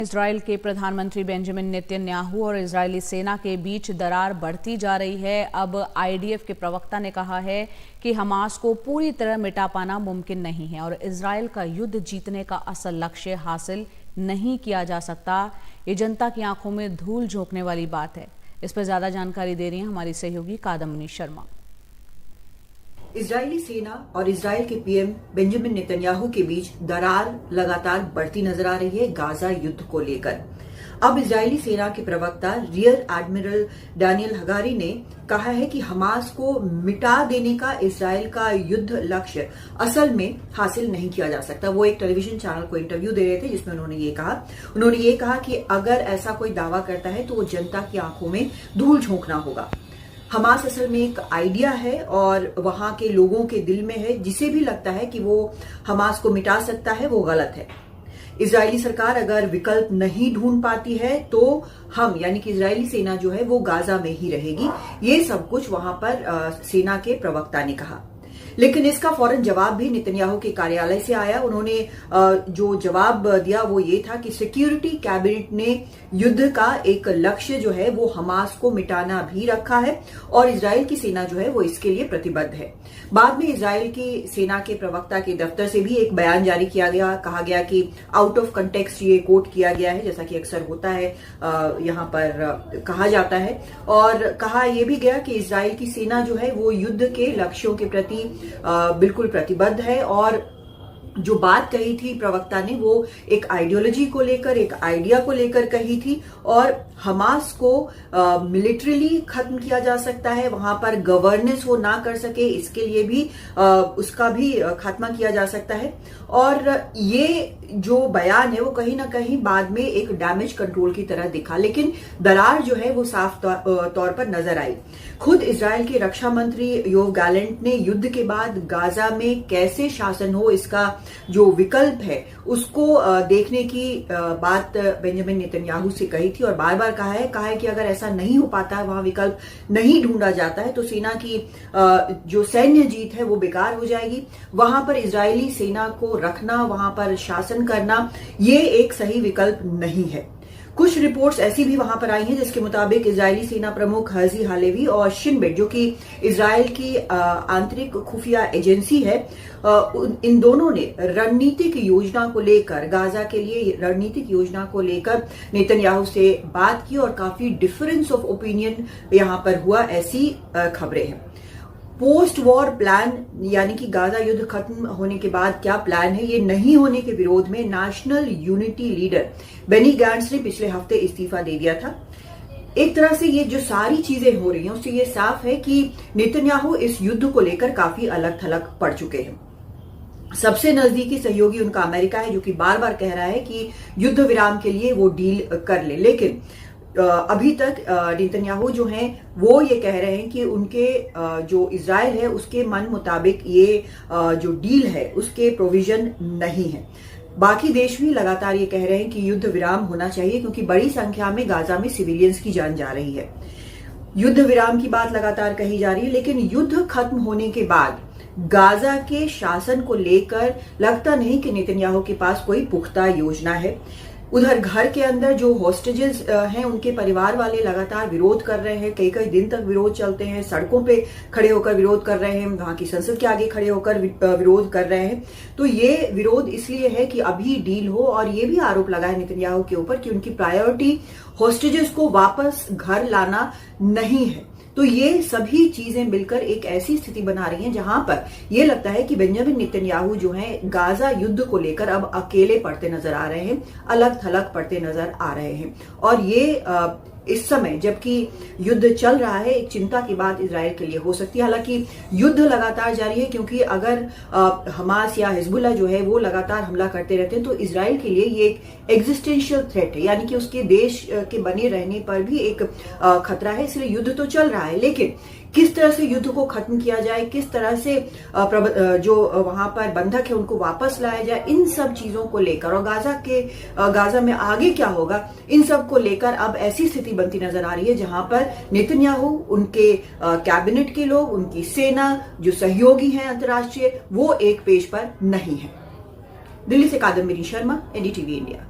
Israel के प्रधानमंत्री Benjamin Netanyahu और इजरायली सेना के बीच दरार बढ़ती जा रही है। अब आईडीएफ के प्रवक्ता ने कहा है कि हमास को पूरी तरह मिटा पाना मुमकिन नहीं है और इजराइल का युद्ध जीतने का असल लक्ष्य हासिल नहीं किया जा सकता। ये जनता की आंखों में धूल झोंकने वाली बात है। इस पर ज्यादा जानकारी दे रही है हमारी सहयोगी कादम्बिनी शर्मा। इजरायली सेना और इजराइल के पीएम बेंजामिन नेतन्याहू के बीच दरार लगातार बढ़ती नजर आ रही है गाजा युद्ध को लेकर। अब इजरायली सेना के प्रवक्ता रियर एडमिरल डैनियल हगारी ने कहा है कि हमास को मिटा देने का इजराइल का युद्ध लक्ष्य असल में हासिल नहीं किया जा सकता। वो एक टेलीविजन चैनल को इंटरव्यू दे रहे थे जिसमें उन्होंने ये कहा कि अगर ऐसा कोई दावा करता है तो वो जनता की आंखों में धूल झोंकना होगा। हमास असल में एक आइडिया है और वहां के लोगों के दिल में है। जिसे भी लगता है कि वो हमास को मिटा सकता है वो गलत है। इजरायली सरकार अगर विकल्प नहीं ढूंढ पाती है तो हम यानी कि इजरायली सेना जो है वो गाजा में ही रहेगी। ये सब कुछ वहां पर सेना के प्रवक्ता ने कहा। लेकिन इसका फौरन जवाब भी नेतन्याहू के कार्यालय से आया। उन्होंने जो जवाब दिया वो ये था कि सिक्योरिटी कैबिनेट ने युद्ध का एक लक्ष्य जो है वो हमास को मिटाना भी रखा है और इजराइल की सेना जो है वो इसके लिए प्रतिबद्ध है। बाद में इजराइल की सेना के प्रवक्ता के दफ्तर से भी एक बयान जारी किया गया। कहा गया कि आउट ऑफ कंटेक्स्ट ये कोट किया गया है, जैसा कि अक्सर होता है यहां पर कहा जाता है। और कहा यह भी गया कि इजराइल की सेना जो है वो युद्ध के लक्ष्यों के प्रति बिल्कुल प्रतिबद्ध है। और जो बात कही थी प्रवक्ता ने वो एक आइडियोलॉजी को लेकर, एक आइडिया को लेकर कही थी और हमास को मिलिट्रीली खत्म किया जा सकता है, वहां पर गवर्नेंस वो ना कर सके इसके लिए भी उसका भी खात्मा किया जा सकता है। और ये जो बयान है वो कहीं ना कहीं बाद में एक डैमेज कंट्रोल की तरह दिखा, लेकिन दरार जो है वो साफ तौर पर नजर आई। खुद इजराइल के रक्षा मंत्री योव गैलेंट ने युद्ध के बाद गाजा में कैसे शासन हो इसका जो विकल्प है उसको देखने की बात बेंजामिन नेतन्याहू से कही थी और बार बार कहा है कि अगर ऐसा नहीं हो पाता है, वहां विकल्प नहीं ढूंढा जाता है तो सेना की जो सैन्य जीत है वो बेकार हो जाएगी। वहां पर इजरायली सेना को रखना, वहां पर शासन करना ये एक सही विकल्प नहीं है। कुछ रिपोर्ट्स ऐसी भी वहां पर आई हैं जिसके मुताबिक इजरायली सेना प्रमुख हर्जी हालेवी और शिन बेट जो कि इजराइल की आंतरिक खुफिया एजेंसी है, इन दोनों ने रणनीतिक योजना को लेकर, गाजा के लिए रणनीतिक योजना को लेकर नेतन्याहू से बात की और काफी डिफरेंस ऑफ ओपिनियन यहां पर हुआ, ऐसी खबरें हैं। पोस्ट वॉर प्लान यानी कि गाजा युद्ध खत्म होने के बाद क्या प्लान है, ये नहीं होने के विरोध में national unity leader Benny Gantz ने पिछले हफ्ते इस्तीफा दे दिया था। एक तरह से ये जो सारी चीजें हो रही हैं उससे ये साफ है कि नेतन्याहू इस युद्ध को लेकर काफी अलग थलग पड़ चुके हैं। सबसे नजदीकी सहयोगी उनका अमेरिका है जो कि बार बार कह रहा है कि युद्ध विराम के लिए वो डील कर ले, लेकिन अभी तक नेतन्याहू जो हैं वो ये कह रहे हैं कि उनके जो इजराइल है उसके मन मुताबिक ये जो डील है उसके प्रोविजन नहीं है। बाकी देश भी लगातार ये कह रहे हैं कि युद्ध विराम होना चाहिए क्योंकि बड़ी संख्या में गाजा में सिविलियंस की जान जा रही है। युद्ध विराम की बात लगातार कही जा रही है, लेकिन युद्ध खत्म होने के बाद गाजा के शासन को लेकर लगता नहीं कि नेतन्याहू के पास कोई पुख्ता योजना है। उधर घर के अंदर जो हॉस्टेजेस हैं उनके परिवार वाले लगातार विरोध कर रहे हैं, कई कई दिन तक विरोध चलते हैं, सड़कों पे खड़े होकर विरोध कर रहे हैं, वहां की संसद के आगे खड़े होकर विरोध कर रहे हैं। तो ये विरोध इसलिए है कि अभी डील हो, और ये भी आरोप लगा है नेतन्याहू के ऊपर कि उनकी प्रायोरिटी हॉस्टेजेस को वापस घर लाना नहीं है। तो ये सभी चीजें मिलकर एक ऐसी स्थिति बना रही हैं जहां पर यह लगता है कि बेंजामिन नेतन्याहू जो हैं गाजा युद्ध को लेकर अब अकेले पड़ते नजर आ रहे हैं, अलग थलग पड़ते नजर आ रहे हैं। और ये इस समय जबकि युद्ध चल रहा है एक चिंता की बात इजराइल के लिए हो सकती है। हालांकि युद्ध लगातार जारी है क्योंकि अगर हमास या हिजबुल्लाह जो है वो लगातार हमला करते रहते हैं तो इजराइल के लिए ये एक एग्जिस्टेंशियल थ्रेट है, यानी कि उसके देश के बने रहने पर भी एक खतरा है। इसलिए युद्ध तो चल रहा है, लेकिन किस तरह से युद्ध को खत्म किया जाए, किस तरह से जो वहां पर बंधक है उनको वापस लाया जाए, इन सब चीजों को लेकर और गाजा में आगे क्या होगा, इन सब को लेकर अब ऐसी स्थिति बनती नजर आ रही है जहां पर नेतन्याहू, उनके कैबिनेट के लोग, उनकी सेना, जो सहयोगी हैं अंतर्राष्ट्रीय, वो एक पेज पर नहीं है। दिल्ली से कादम्बिनी शर्मा, एनडीटीवी इंडिया।